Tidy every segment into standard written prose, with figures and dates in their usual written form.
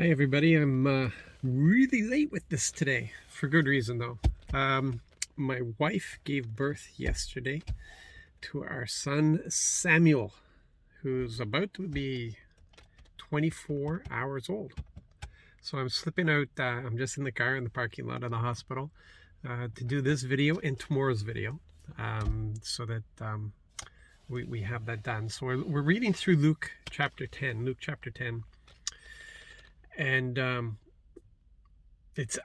Hi everybody, I'm really late with this today, for good reason though. My wife gave birth yesterday to our son Samuel, who's about to be 24 hours old. So I'm slipping out, I'm just in the car in the parking lot of the hospital to do this video and tomorrow's video so that we have that done. So we're reading through Luke chapter 10, and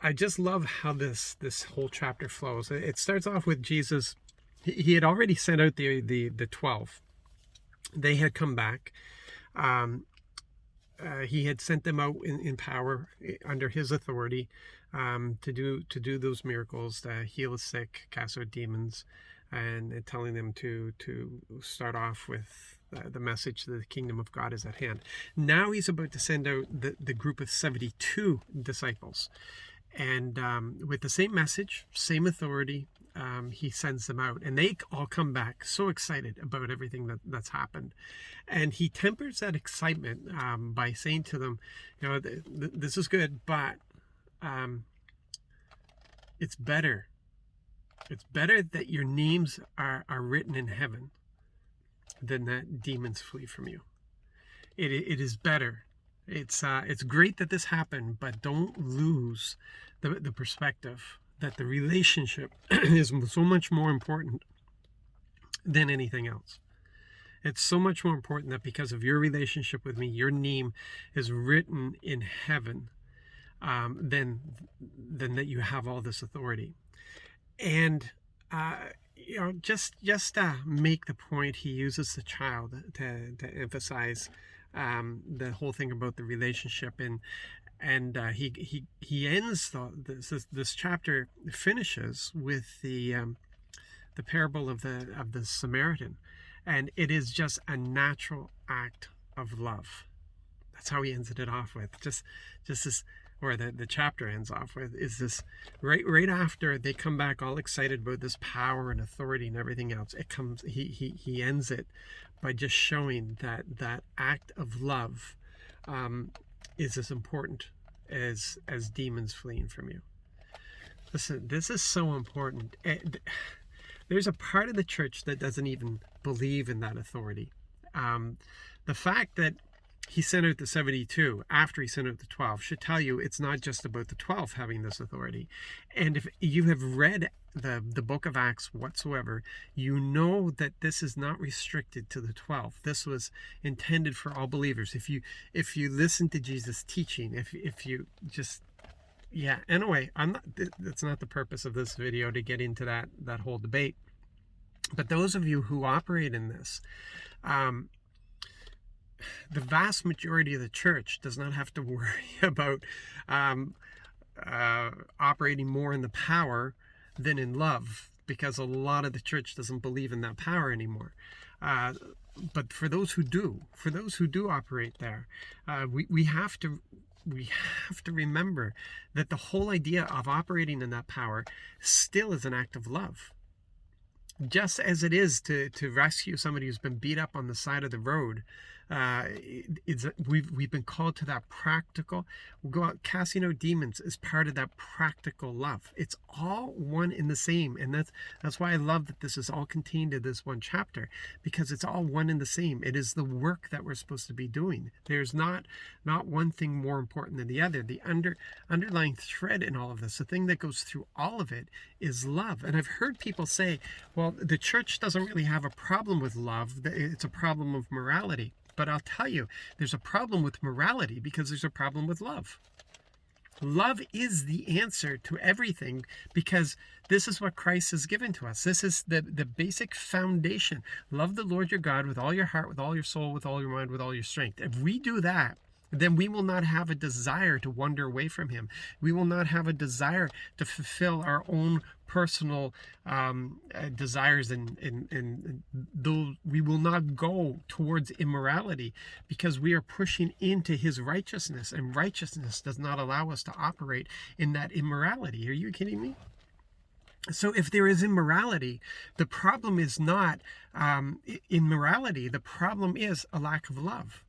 I just love how this whole chapter flows. It starts off with Jesus. He had already sent out the 12. They had come back. He had sent them out in power under his authority to do those miracles, to heal the sick, cast out demons, and telling them to start off with the message that the kingdom of God is at hand. Now he's about to send out the group of 72 disciples. And with the same message, same authority, he sends them out. And they all come back so excited about everything that's happened. And he tempers that excitement by saying to them, this is good, but it's better. It's better that your names are written in heaven than that demons flee from you. It is better. It's great that this happened, but don't lose the perspective that the relationship is so much more important than anything else. It's so much more important that because of your relationship with me, your name is written in heaven, than that you have all this authority. And just make the point, he uses the child to emphasize the whole thing about the relationship, and he ends this chapter finishes with the parable of the Samaritan, and it is just a natural act of love. That's how he ends it off with. Just this, or the chapter ends off with, is this right after they come back all excited about this power and authority and everything else. It comes, he ends it by just showing that act of love is as important as demons fleeing from you. Listen, this is so important. There's a part of the church that doesn't even believe in that authority. The fact that he sent out the 72 after he sent out the 12 should tell you it's not just about the 12 having this authority. And if you have read the book of Acts whatsoever, you know that this is not restricted to the 12. This was intended for all believers. If you listen to Jesus' teaching, if you just, yeah, anyway, that's not the purpose of this video, to get into that whole debate. But those of you who operate in this, the vast majority of the church does not have to worry about operating more in the power than in love, because a lot of the church doesn't believe in that power anymore. But for those who do operate there, we have to remember that the whole idea of operating in that power still is an act of love. Just as it is to rescue somebody who's been beat up on the side of the road, we've been called to that practical. We'll go out casting out demons as part of that practical love. It's all one in the same, and that's why I love that this is all contained in this one chapter, because it's all one in the same. It is the work that we're supposed to be doing. There's not one thing more important than the other. The underlying thread in all of this, the thing that goes through all of it, is love. And I've heard people say, well, the church doesn't really have a problem with love. It's a problem of morality. But I'll tell you, there's a problem with morality because there's a problem with love. Love is the answer to everything, because this is what Christ has given to us. This is the basic foundation. Love the Lord your God with all your heart, with all your soul, with all your mind, with all your strength. If we do that, then we will not have a desire to wander away from him. We will not have a desire to fulfill our own personal desires, and though we will not go towards immorality, because we are pushing into his righteousness, and righteousness does not allow us to operate in that immorality. Are you kidding me? So if there is immorality, the problem is not immorality. The problem is a lack of love.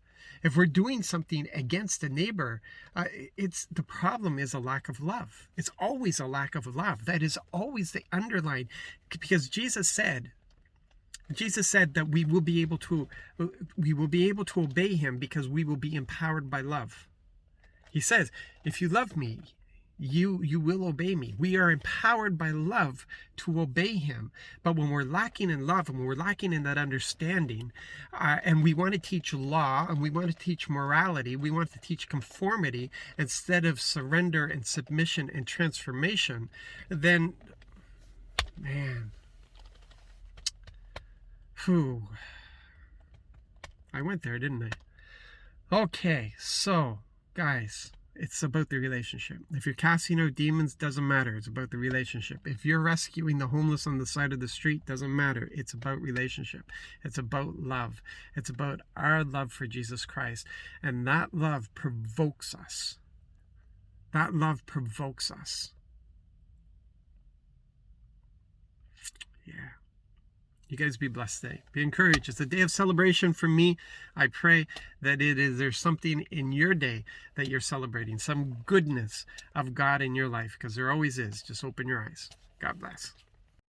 If we're doing something against a neighbor, the problem is a lack of love. It's always a lack of love. That is always the underline, because Jesus said that we will be able to obey him because we will be empowered by love. He says, if you love me, you will obey me. We are empowered by love to obey him. But when we're lacking in love, and when we're lacking in that understanding, and we want to teach law, and we want to teach morality, we want to teach conformity instead of surrender and submission and transformation, then, man, whew, I went there, didn't I? Okay, so, guys, it's about the relationship. If you're casting out demons, doesn't matter. It's about the relationship. If you're rescuing the homeless on the side of the street, doesn't matter. It's about relationship. It's about love. It's about our love for Jesus Christ. And that love provokes us. That love provokes us. Yeah. You guys be blessed today. Be encouraged. It's a day of celebration for me. I pray that there's something in your day that you're celebrating, some goodness of God in your life, because there always is. Just open your eyes. God bless.